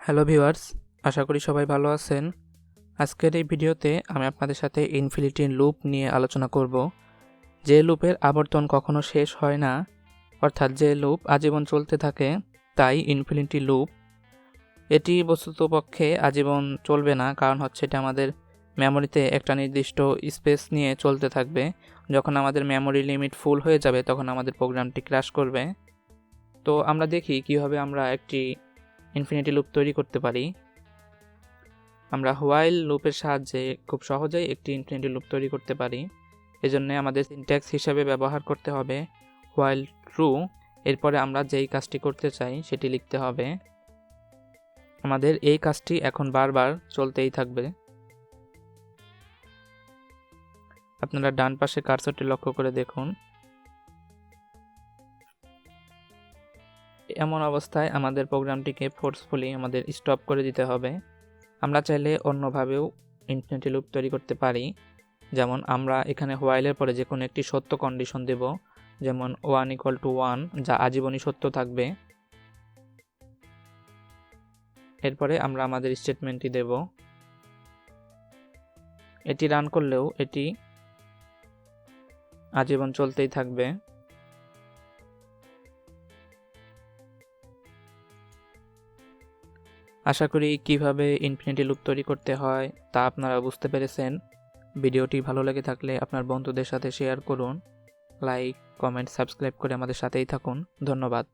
Hello viewers, আশা করি সবাই ভালো আছেন। আজকের এই ভিডিওতে আমি আপনাদের সাথে ইনফিনিটি লুপ নিয়ে আলোচনা করব। যে লুপের আবর্তন কখনো শেষ হয় না, অর্থাৎ যে লুপ আজীবন চলতে থাকে, তাই ইনফিনিটি লুপ। এটি বস্তুতপক্ষে আজীবন চলবে না, কারণ হচ্ছে এটা আমাদের মেমোরিতে একটা নির্দিষ্ট স্পেস নিয়ে চলতে থাকবে। যখন আমাদের মেমোরি লিমিট ফুল হয়ে যাবে তখন আমাদের প্রোগ্রামটি ক্র্যাশ করবে। তো আমরা দেখি কিভাবে আমরা একটি ইনফিনিটি লুপ তৈরি করতে পারি। আমরা হোয়াইল লুপের সাহায্যে খুব সহজেই একটি ইনফিনিটি লুপ তৈরি করতে পারি। এজন্য আমাদের সিনট্যাক্স হিসাবে ব্যবহার করতে হবে হোয়াইল ট্রু। এরপরে আমরা যেই কাজটি করতে চাই সেটি লিখতে হবে। আমাদের এই কাজটি এখন বারবার চলতেই থাকবে। আপনারা ডান পাশে কার্সরটি লক্ষ্য করে দেখুন। এমন অবস্থায় আমাদের প্রোগ্রামটিকে ফোর্সফুলি আমাদের স্টপ করে দিতে হবে। আমরা চাইলে অন্যভাবেও ইনফিনিটি লুপ তৈরি করতে পারি। যেমন আমরা এখানে হোয়াইলের পরে যে কোনো একটি সত্য কন্ডিশন দেব, যেমন 1 = 1, যা আজীবনই সত্য থাকবে। এরপরে আমরা আমাদের স্টেটমেন্টটি দেব। এটি রান করলেও এটি আজীবন চলতেই থাকবে। আশা করি কিভাবে ইনফিনিটি লুপ তৈরি করতে হয় তা আপনারা বুঝতে পেরেছেন। ভিডিওটি ভালো লেগে থাকলে আপনার বন্ধুদের সাথে শেয়ার করুন। লাইক, কমেন্ট, সাবস্ক্রাইব করে আমাদের সাথেই থাকুন। ধন্যবাদ।